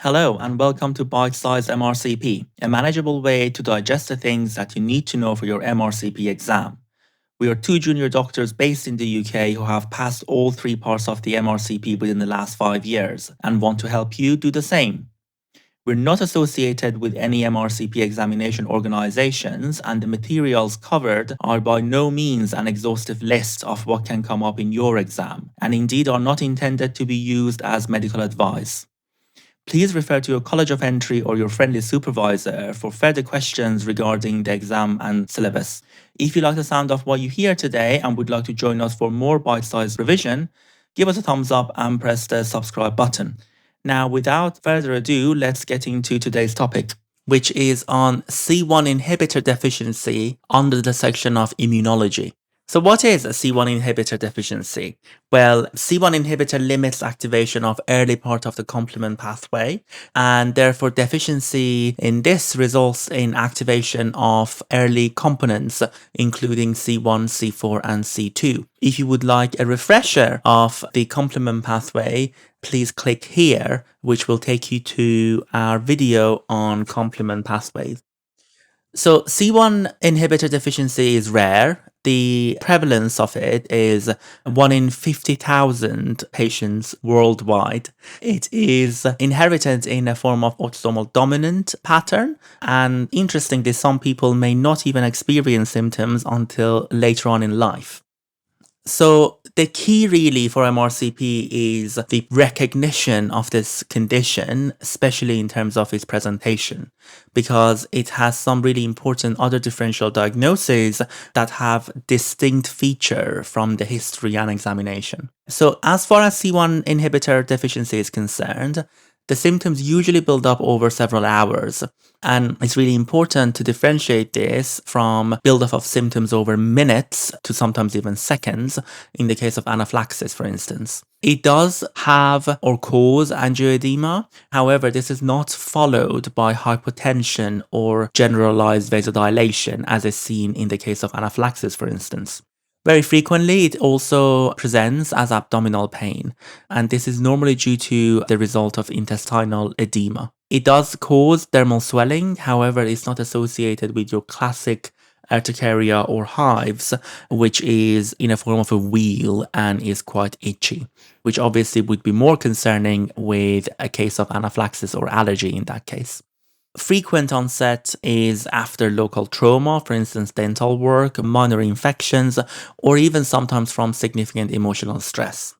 Hello, and welcome to Bite-Sized MRCP, a manageable way to digest the things that you need to know for your MRCP exam. We are two junior doctors based in the UK who have passed all three parts of the MRCP within the last 5 years and want to help you do the same. We're not associated with any MRCP examination organizations, and the materials covered are by no means an exhaustive list of what can come up in your exam, and indeed are not intended to be used as medical advice. Please refer to your College of Entry or your friendly supervisor for further questions regarding the exam and syllabus. If you like the sound of what you hear today and would like to join us for more bite-sized revision, give us a thumbs up and press the subscribe button. Now, without further ado, let's get into today's topic, which is on C1 inhibitor deficiency under the section of Immunology. So what is a C1 inhibitor deficiency? Well, C1 inhibitor limits activation of early part of the complement pathway, and therefore deficiency in this results in activation of early components, including C1, C4, and C2. If you would like a refresher of the complement pathway, please click here, which will take you to our video on complement pathways. So C1 inhibitor deficiency is rare. The prevalence of it is 1 in 50,000 patients worldwide. It is inherited in a form of autosomal dominant pattern. And interestingly, some people may not even experience symptoms until later on in life. So the key really for MRCP is the recognition of this condition, especially in terms of its presentation, because it has some really important other differential diagnoses that have distinct feature from the history and examination. So as far as C1 inhibitor deficiency is concerned, the symptoms usually build up over several hours, and it's really important to differentiate this from build-up of symptoms over minutes to sometimes even seconds, in the case of anaphylaxis, for instance. It does have or cause angioedema. However, this is not followed by hypotension or generalized vasodilation, as is seen in the case of anaphylaxis, for instance. Very frequently, it also presents as abdominal pain, and this is normally due to the result of intestinal edema. It does cause dermal swelling, however, it's not associated with your classic urticaria or hives, which is in a form of a wheal and is quite itchy, which obviously would be more concerning with a case of anaphylaxis or allergy in that case. Frequent onset is after local trauma, for instance, dental work, minor infections, or even sometimes from significant emotional stress.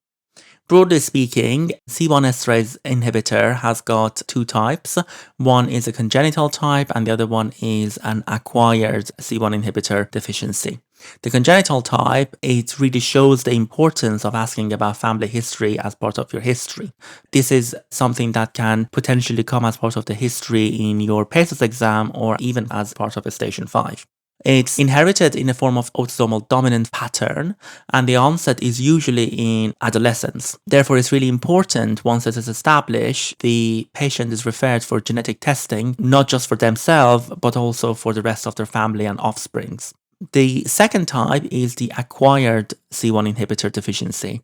Broadly speaking, C1 esterase inhibitor has got two types. One is a congenital type and the other one is an acquired C1 inhibitor deficiency. The congenital type, it really shows the importance of asking about family history as part of your history. This is something that can potentially come as part of the history in your PACES exam or even as part of a Station 5. It's inherited in a form of autosomal dominant pattern, and the onset is usually in adolescence. Therefore, it's really important once it is established, the patient is referred for genetic testing, not just for themselves, but also for the rest of their family and offsprings. The second type is the acquired C1 inhibitor deficiency,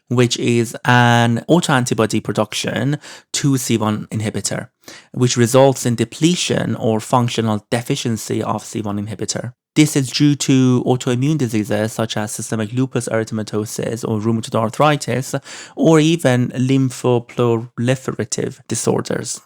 which is an autoantibody production to C1 inhibitor, which results in depletion or functional deficiency of C1 inhibitor. This is due to autoimmune diseases such as systemic lupus erythematosus or rheumatoid arthritis, or even lymphoproliferative disorders.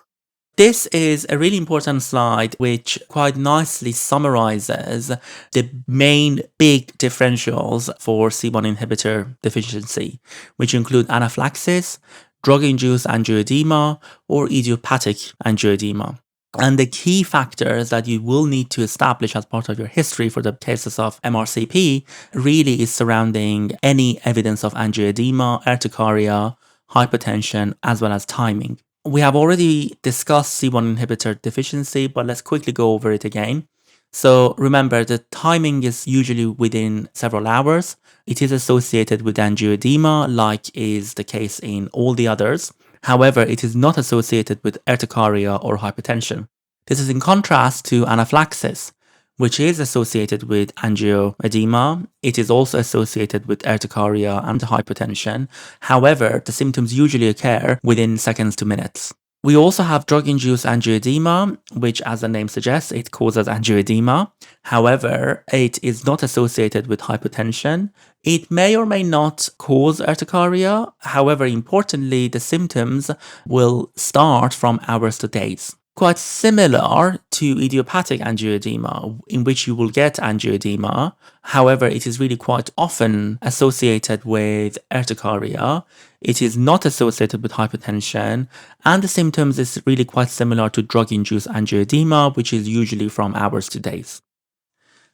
This is a really important slide which quite nicely summarizes the main big differentials for C1 inhibitor deficiency, which include anaphylaxis, drug-induced angioedema, or idiopathic angioedema. And the key factors that you will need to establish as part of your history for the cases of MRCP really is surrounding any evidence of angioedema, urticaria, hypertension, as well as timing. We have already discussed C1 inhibitor deficiency, but let's quickly go over it again. So remember, the timing is usually within several hours. It is associated with angioedema, like is the case in all the others. However, it is not associated with urticaria or hypertension. This is in contrast to anaphylaxis, which is associated with angioedema. It is also associated with urticaria and hypertension. However, the symptoms usually occur within seconds to minutes. We also have drug-induced angioedema, which, as the name suggests, it causes angioedema. However, it is not associated with hypertension. It may or may not cause urticaria. However, importantly, the symptoms will start from hours to days. Quite similar to idiopathic angioedema, in which you will get angioedema. However, it is really quite often associated with urticaria. It is not associated with hypertension, and the symptoms is really quite similar to drug-induced angioedema, which is usually from hours to days.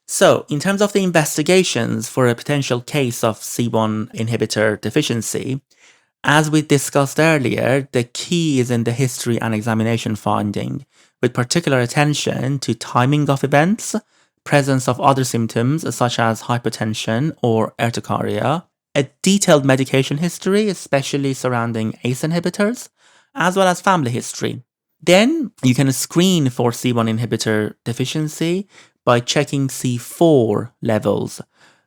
So, in terms of the investigations for a potential case of C1 inhibitor deficiency, as we discussed earlier, the key is in the history and examination finding, with particular attention to timing of events, presence of other symptoms such as hypertension or urticaria, a detailed medication history, especially surrounding ACE inhibitors, as well as family history. Then you can screen for C1 inhibitor deficiency by checking C4 levels.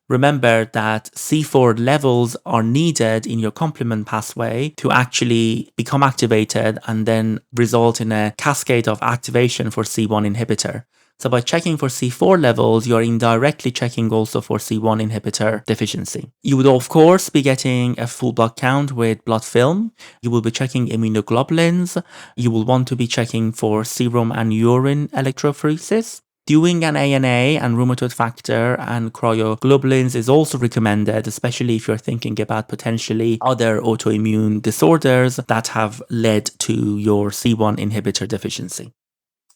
Remember that C4 levels are needed in your complement pathway to actually become activated and then result in a cascade of activation for C1 inhibitor. So by checking for C4 levels, you're indirectly checking also for C1 inhibitor deficiency. You would of course be getting a full blood count with blood film. You will be checking immunoglobulins. You will want to be checking for serum and urine electrophoresis. Doing an ANA and rheumatoid factor and cryoglobulins is also recommended, especially if you're thinking about potentially other autoimmune disorders that have led to your C1 inhibitor deficiency.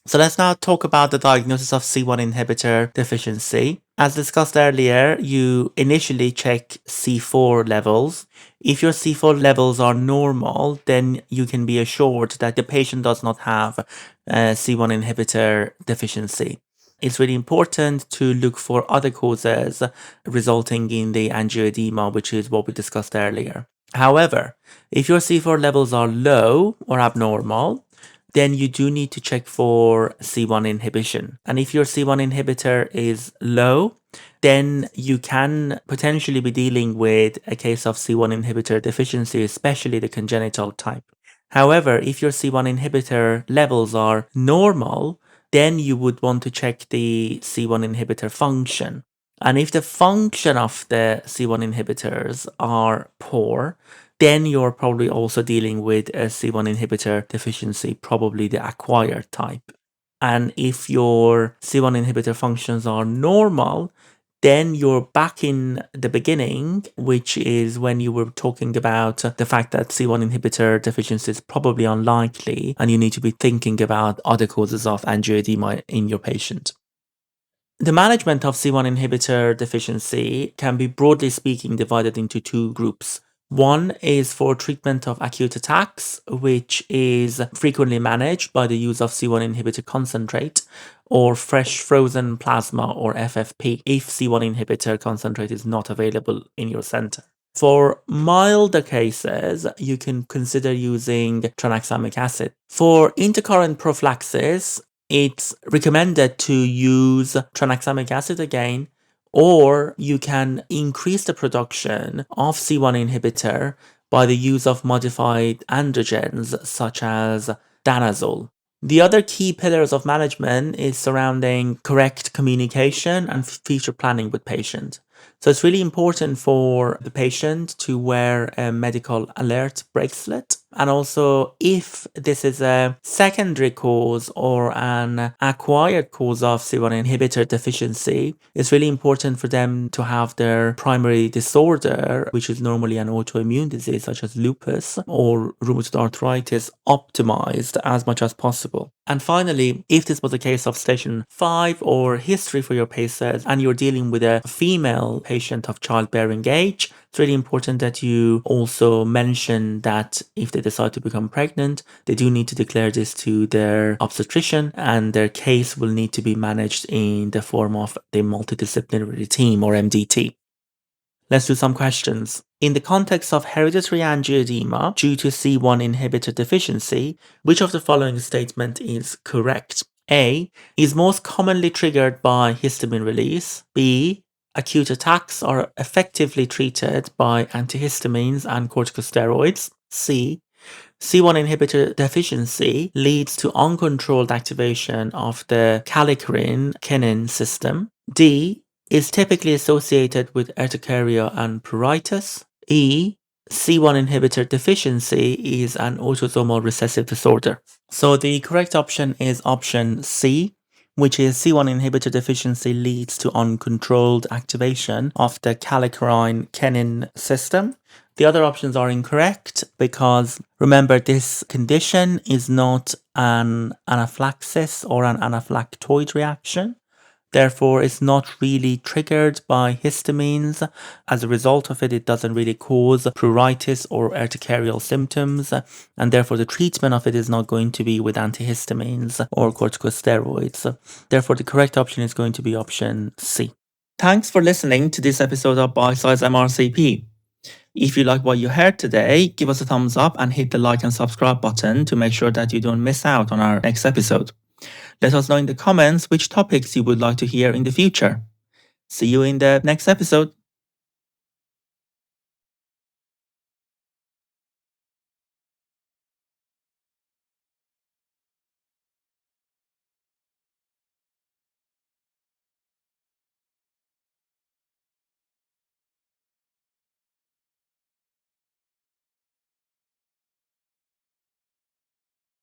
So let's now talk about the diagnosis of C1 inhibitor deficiency. As discussed earlier, you initially check C4 levels. If your C4 levels are normal, then you can be assured that the patient does not have C1 inhibitor deficiency. It's really important to look for other causes resulting in the angioedema, which is what we discussed earlier. However, if your C4 levels are low or abnormal, then you do need to check for C1 inhibition. And if your C1 inhibitor is low, then you can potentially be dealing with a case of C1 inhibitor deficiency, especially the congenital type. However, if your C1 inhibitor levels are normal, then you would want to check the C1 inhibitor function. And if the function of the C1 inhibitors are poor, then you're probably also dealing with a C1 inhibitor deficiency, probably the acquired type. And if your C1 inhibitor functions are normal, then you're back in the beginning, which is when you were talking about the fact that C1 inhibitor deficiency is probably unlikely, and you need to be thinking about other causes of angioedema in your patient. The management of C1 inhibitor deficiency can be, broadly speaking, divided into two groups. One is for treatment of acute attacks, which is frequently managed by the use of C1 inhibitor concentrate or fresh frozen plasma or FFP if C1 inhibitor concentrate is not available in your center. For milder cases, you can consider using tranexamic acid. For intercurrent prophylaxis, it's recommended to use tranexamic acid again, or you can increase the production of C1 inhibitor by the use of modified androgens such as danazol. The other key pillars of management is surrounding correct communication and future planning with patient. So it's really important for the patient to wear a medical alert bracelet. And also, if this is a secondary cause or an acquired cause of C1 inhibitor deficiency, it's really important for them to have their primary disorder, which is normally an autoimmune disease such as lupus or rheumatoid arthritis, optimized as much as possible. And finally, if this was a case of station 5 or history for your PACES and you're dealing with a female patient of childbearing age, it's really important that you also mention that if they decide to become pregnant, they do need to declare this to their obstetrician, and their case will need to be managed in the form of the multidisciplinary team or MDT. Let's do some questions. In the context of hereditary angioedema due to C1 inhibitor deficiency, which of the following statement is correct? A. Is most commonly triggered by histamine release. B. Acute attacks are effectively treated by antihistamines and corticosteroids. C. C1 inhibitor deficiency leads to uncontrolled activation of the kallikrein-kinin system. D is typically associated with urticaria and pruritus. E, C1 inhibitor deficiency is an autosomal recessive disorder. So the correct option is option C, which is C1 inhibitor deficiency leads to uncontrolled activation of the kallikrein-kinin system. The other options are incorrect because remember, this condition is not an anaphylaxis or an anaphylactoid reaction. Therefore, it's not really triggered by histamines. As a result of it, it doesn't really cause pruritus or urticarial symptoms, and therefore the treatment of it is not going to be with antihistamines or corticosteroids. Therefore, the correct option is going to be option C. Thanks for listening to this episode of Bite Size MRCP. If you like what you heard today, give us a thumbs up and hit the like and subscribe button to make sure that you don't miss out on our next episode. Let us know in the comments which topics you would like to hear in the future. See you in the next episode.